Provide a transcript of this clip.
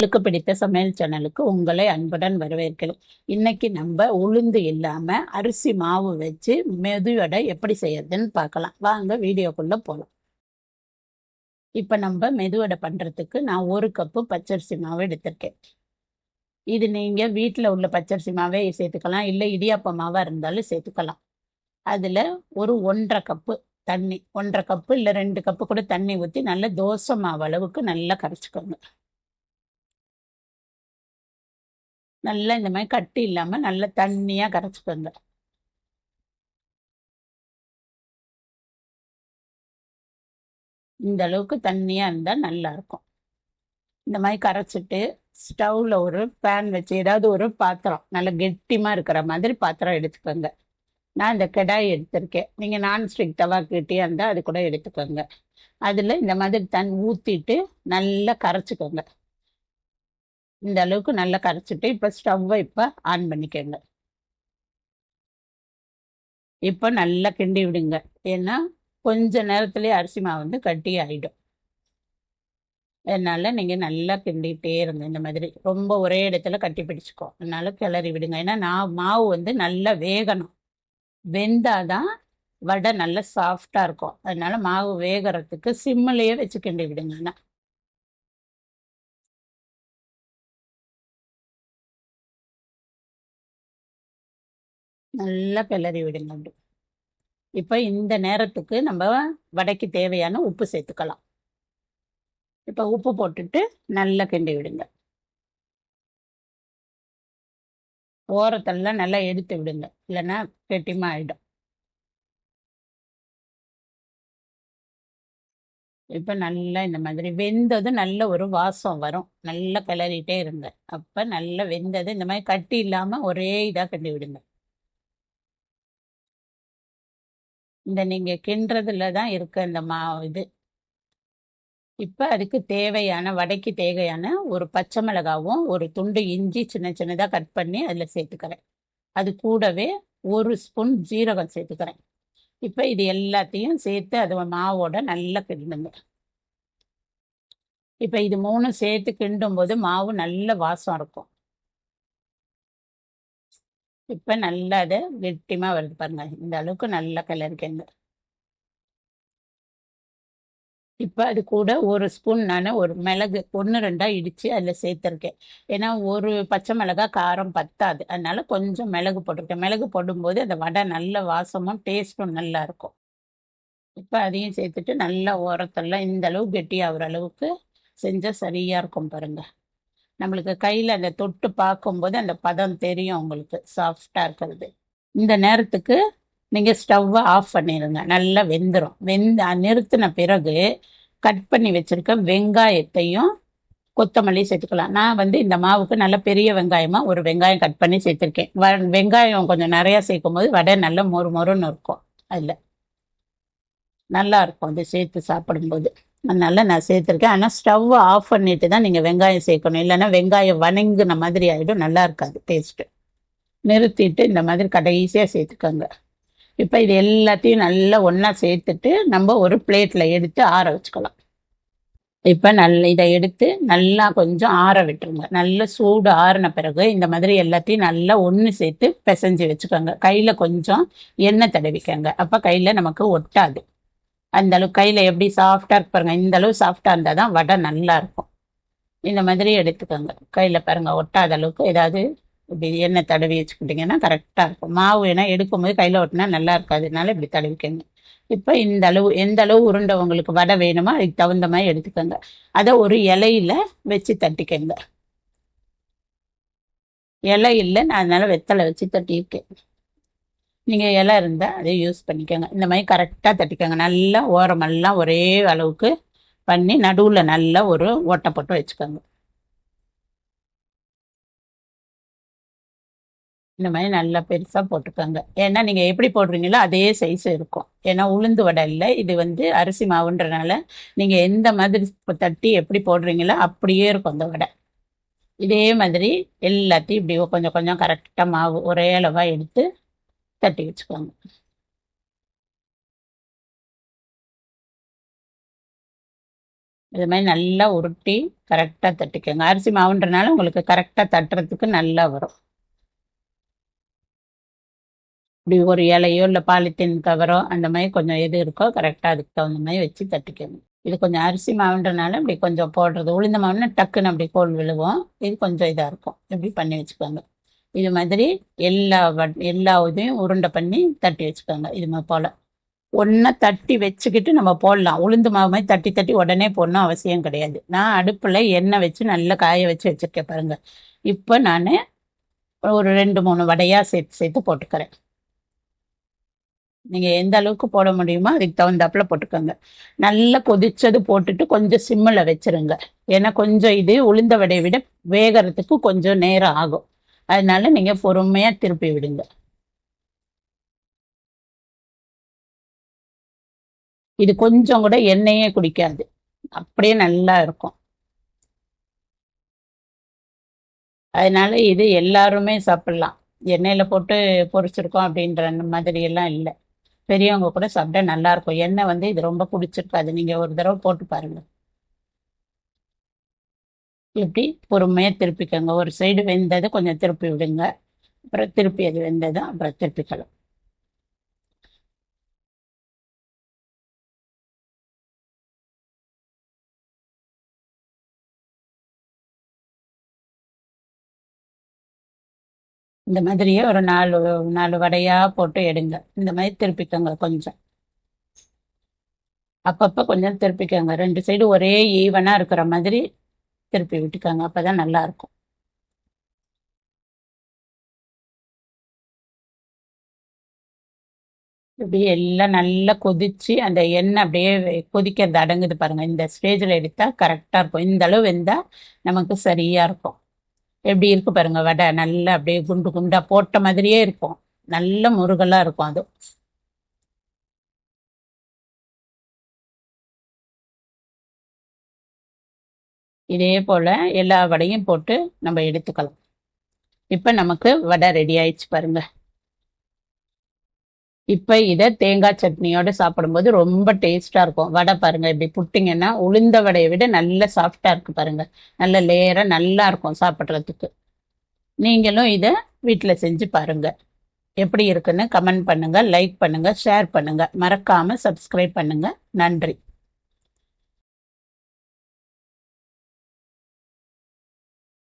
உங்களுக்கு பிடித்த சமையல் சேனலுக்கு உங்களை அன்புடன் வரவேற்கிறேன். இன்னைக்கு நம்ம உளுந்து இல்லாம அரிசி மாவு வச்சு மெதுவடை எப்படி செய்யறதுன்னு பார்க்கலாம். வாங்க வீடியோக்குள்ள போகலாம். இப்ப நம்ம மெதுவடை பண்றதுக்கு நான் 1 கப்பு பச்சரிசி மாவு எடுத்திருக்கேன். இது நீங்க வீட்டில் உள்ள பச்சரிசி மாவே சேர்த்துக்கலாம், இல்லை இடியாப்ப மாவா இருந்தாலும் சேர்த்துக்கலாம். அதுல ஒரு 1.5 கப்பு தண்ணி, 1.5 கப்பு இல்லை 2 கப்பு கூட தண்ணி ஊற்றி நல்ல தோசை மாவு அளவுக்கு நல்லா கரைச்சிக்கோங்க. நல்லா இந்த மாதிரி கட்டி இல்லாம நல்லா தண்ணியா கரைச்சிக்கோங்க. இந்த அளவுக்கு தண்ணியா இருந்தா நல்லா இருக்கும். இந்த மாதிரி கரைச்சிட்டு ஸ்டவ்ல ஒரு பேன் வச்சு ஏதாவது ஒரு பாத்திரம் நல்ல கெட்டிமா இருக்கிற மாதிரி பாத்திரம் எடுத்துக்கோங்க. நான் இந்த கடாய் எடுத்திருக்கேன். நீங்க நான்ஸ்டிக் தவா கிட்டியா இருந்தா அது கூட எடுத்துக்கோங்க. அதுல இந்த மாதிரி ஊத்திட்டு நல்லா கரைச்சிக்கோங்க. இந்த அளவுக்கு நல்லா கரைச்சிட்டு இப்ப ஸ்டவ்வை ஆன் பண்ணிக்கோங்க. இப்போ நல்லா கிண்டி விடுங்க. ஏன்னா கொஞ்ச நேரத்திலேயே அரிசி மாவு கட்டி ஆயிடும். அதனால நீங்க நல்லா கிண்டிகிட்டே இருங்க. இந்த மாதிரி ரொம்ப ஒரே இடத்துல கட்டி பிடிச்சுக்கோ. அதனால கிளறி விடுங்க. ஏன்னா மாவு நல்லா வேகணும். வெந்தாதான் வடை நல்லா சாஃப்டா இருக்கும். அதனால மாவு வேகறதுக்கு சிம்மிலேயே வச்சு கிண்டி விடுங்க. நல்லா கிளறி விடுங்க. அப்படி இப்போ இந்த நேரத்துக்கு நம்ம வடைக்கு தேவையான உப்பு சேர்த்துக்கலாம். இப்போ உப்பு போட்டுட்டு நல்லா கிண்டி விடுங்க. ஓரத்தெல்லாம் நல்லா எடுத்து விடுங்க, இல்லைன்னா கெட்டிமா ஆயிடும். இப்போ நல்லா இந்த மாதிரி வெந்தது நல்ல ஒரு வாசம் வரும். நல்லா கிளறிட்டே இருங்க. அப்ப நல்லா வெந்தது இந்த மாதிரி கட்டி இல்லாம ஒரே இதா கிண்டி விடுங்க. இந்த நீங்க கிண்டுறதுல தான் இருக்கு இந்த இது. இப்ப அதுக்கு தேவையான வடைக்கு தேவையான ஒரு பச்சை மிளகாவும் ஒரு துண்டு இஞ்சி சின்ன சின்னதா கட் பண்ணி அதுல சேர்த்துக்கிறேன். அது கூடவே 1 ஸ்பூன் ஜீரகம் சேர்த்துக்கிறேன். இப்ப இது எல்லாத்தையும் சேர்த்து அது மாவோட நல்லா கிண்டுங்க. இப்ப இது 3 சேர்த்து கிண்டும் போது மாவு நல்ல வாசம் இருக்கும். இப்ப நல்லா அதை கெட்டிமா வருது பாருங்க. இந்த அளவுக்கு நல்லா கிளறிக்கங்க. இப்ப அது கூட 1 ஸ்பூன் நான் ஒரு மிளகு 1 2 இடிச்சு அதுல சேர்த்திருக்கேன். ஏன்னா ஒரு பச்சை மிளகாய் காரம் பத்தாது. அதனால கொஞ்சம் மிளகு போட்டிருக்கேன். மிளகு போடும்போது அந்த வடை நல்ல வாசமும் டேஸ்ட்டும் நல்லா இருக்கும். இப்ப அதையும் சேர்த்துட்டு நல்லா ஓரத்தெல்லாம் இந்த அளவு கெட்டியாகிற அளவுக்கு செஞ்சா சரியா இருக்கும் பாருங்க. நம்மளுக்கு கையில அந்த தொட்டு பார்க்கும்போது அந்த பதம் தெரியும் உங்களுக்கு, சாஃப்டா இருக்கிறது. இந்த நேரத்துக்கு நீங்க ஸ்டவ்வை ஆஃப் பண்ணிடுங்க. நல்லா வெந்துடும். நிறுத்தின பிறகு கட் பண்ணி வச்சிருக்க வெங்காயத்தையும் கொத்தமல்லி சேர்த்துக்கலாம். நான் இந்த மாவுக்கு நல்ல பெரிய வெங்காயமா ஒரு வெங்காயம் கட் பண்ணி சேர்த்திருக்கேன். வெங்காயம் கொஞ்சம் நிறைய சேர்க்கும் போது வடை நல்ல மொறு மொறுன்னு இருக்கும். அதுல நல்லா இருக்கும் அது சேர்த்து சாப்பிடும்போது. அதனால நான் சேர்த்துருக்கேன். ஆனால் ஸ்டவ் ஆஃப் பண்ணிட்டு தான் நீங்கள் வெங்காயம் சேர்க்கணும். இல்லைன்னா வெங்காயம் வணங்குன மாதிரி ஆகிடும், நல்லா இருக்காது டேஸ்ட்டு. நிறுத்திட்டு இந்த மாதிரி கடைசியாக சேர்த்துக்கோங்க. இப்போ இது எல்லாத்தையும் நல்லா ஒன்றா சேர்த்துட்டு நம்ம ஒரு பிளேட்டில் எடுத்து ஆற வச்சுக்கலாம். இப்போ இதை எடுத்து நல்லா கொஞ்சம் ஆற விட்டுருங்க. நல்ல சூடு ஆறின பிறகு இந்த மாதிரி எல்லாத்தையும் நல்லா ஒன்று சேர்த்து பிசைஞ்சு வச்சுக்கோங்க. கையில் கொஞ்சம் எண்ணெய் தடவிக்கோங்க. அப்போ கையில் நமக்கு ஒட்டாது. அந்த அளவு கையில் எப்படி சாஃப்டா இருக்கு பாருங்க. இந்த அளவு சாஃப்டா இருந்தால் தான் வடை நல்லா இருக்கும். இந்த மாதிரி எடுத்துக்கோங்க. கையில் பாருங்க ஒட்டாத அளவுக்கு ஏதாவது இப்படி எண்ணெய் தடவி வச்சுக்கிட்டிங்கன்னா கரெக்டாக இருக்கும். மாவு ஏன்னா எடுக்கும்போது கையில் ஒட்டினா நல்லா இருக்காதுனால இப்படி தடவிக்கோங்க. இப்போ இந்த அளவு எந்த அளவு உருண்டை உங்களுக்கு வடை வேணுமோ அதுக்கு தகுந்த மாதிரி எடுத்துக்கோங்க. அதை ஒரு இலையில வச்சு தட்டிக்கோங்க. இலை இல்லை, நான் அதனால வெத்தலை வச்சு தட்டியிருக்கேன். நீங்கள் இலை இருந்தால் அதை யூஸ் பண்ணிக்கோங்க. இந்த மாதிரி கரெக்டாக தட்டிக்கோங்க. நல்லா ஓரமெல்லாம் ஒரே அளவுக்கு பண்ணி நடுவில் நல்லா ஒரு ஓட்டை போட்டு வச்சுக்கோங்க. இந்த மாதிரி நல்லா பெருசாக போட்டுக்கோங்க. ஏன்னா நீங்கள் எப்படி போடுறீங்களோ அதே சைஸ் இருக்கும். ஏன்னா உளுந்து வடை இல்லை, இது அரிசி மாவுன்றனால நீங்கள் எந்த மாதிரி தட்டி எப்படி போடுறீங்களோ அப்படியே இருக்கும் அந்த வடை. இதே மாதிரி எல்லாத்தையும் இப்படி கொஞ்சம் கொஞ்சம் கரெக்டாக மாவு ஒரே அளவாக எடுத்து தட்டி வச்சுக்கோங்க. இது மாதிரி நல்லா உருட்டி கரெக்டாக தட்டிக்கோங்க. அரிசி மாவுன்றனால உங்களுக்கு கரெக்டாக தட்டுறதுக்கு நல்லா வரும். இப்படி ஒரு இலையோ இல்லை பாலித்தீன் கவரோ அந்த மாதிரி கொஞ்சம் எது இருக்கோ கரெக்டாக அதுக்கு தகுந்த மாதிரி வச்சு தட்டிக்கோங்க. இது கொஞ்சம் அரிசி மாவுன்றனால இப்படி கொஞ்சம் போடுறது. உளுந்த மாவுன்னா டக்குன்னு அப்படி கோல் விழுவோம். இது கொஞ்சம் இதாக இருக்கும். இப்படி பண்ணி வச்சுக்கோங்க. இது மாதிரி எல்லா இதையும் உருண்டை பண்ணி தட்டி வச்சுக்கோங்க. இது போல் ஒன்றா தட்டி வச்சுக்கிட்டு நம்ம போடலாம். உளுந்து மாவு மாதிரி தட்டி தட்டி உடனே போடணும் அவசியம் கிடையாது. நான் அடுப்பில் எண்ணெய் வச்சு நல்லா காய வச்சு வச்சுருக்கேன் பாருங்க. இப்போ நான் ஒரு 2-3 வடையாக சேர்த்து சேர்த்து போட்டுக்கிறேன். நீங்கள் எந்த அளவுக்கு போட முடியுமோ அதுக்கு தகுந்தாப்புல போட்டுக்கோங்க. நல்லா கொதிச்சது போட்டுட்டு கொஞ்சம் சிம்மில் வச்சுருங்க. ஏன்னா கொஞ்சம் இது உளுந்த வடையை விட வேகிறதுக்கு கொஞ்சம் நேரம் ஆகும். அதனால நீங்கள் பொறுமையாக திருப்பி விடுங்க. இது கொஞ்சம் கூட எண்ணெயே குடிக்காது, அப்படியே நல்லா இருக்கும். அதனால இது எல்லாருமே சாப்பிடலாம். எண்ணெயில போட்டு பொரிச்சிருக்கோம் அப்படின்ற மாதிரி எல்லாம் இல்லை. பெரியவங்க கூட சாப்பிட்டா நல்லா இருக்கும். எண்ணெய் இது ரொம்ப பிடிச்சிருக்காது. நீங்க ஒரு தடவை போட்டு பாருங்க. இப்படி பொறுமையா திருப்பிக்கோங்க. ஒரு சைடு வெந்தது கொஞ்சம் திருப்பி விடுங்க. அப்புறம் திருப்பி அது வெந்ததும் அப்புறம் திருப்பிக்கலாம். இந்த மாதிரியே ஒரு 4 வடையா போட்டு எடுங்க. இந்த மாதிரி திருப்பிக்கோங்க. கொஞ்சம் அப்பப்ப கொஞ்சம் திருப்பிக்கோங்க. 2 சைடு ஒரே ஈவனா இருக்கிற மாதிரி திருப்பி விட்டுக்கோங்க. அப்பதான் நல்லா இருக்கும். இப்படி எல்லாம் நல்லா கொதிச்சு அந்த எண்ணெய் அப்படியே கொதிக்கிறது அடங்குது பாருங்க. இந்த ஸ்டேஜில் எடுத்தா கரெக்டாக இருக்கும். இந்த அளவு வெந்தா நமக்கு சரியா இருக்கும். எப்படி இருக்கு பாருங்க வடை. நல்லா அப்படியே குண்டு குண்டா போட்ட மாதிரியே இருக்கும். நல்ல முருகலா இருக்கும் அது. இதே போல எல்லா வடையும் போட்டு நம்ம எடுத்துக்கலாம். இப்ப நமக்கு வடை ரெடி ஆயிடுச்சு பாருங்க. இப்ப இதை தேங்காய் சட்னியோட சாப்பிடும்போது ரொம்ப டேஸ்டா இருக்கும். வடை பாருங்க இப்படி புட்டிங்கன்னா உளுந்த வடையை விட நல்ல சாஃப்டா இருக்கு பாருங்க. நல்ல லேயரா நல்லா இருக்கும் சாப்பிட்றதுக்கு. நீங்களும் இதை வீட்டில் செஞ்சு பாருங்க. எப்படி இருக்குன்னு கமெண்ட் பண்ணுங்க, லைக் பண்ணுங்க, ஷேர் பண்ணுங்க. மறக்காம சப்ஸ்கிரைப் பண்ணுங்க. நன்றி.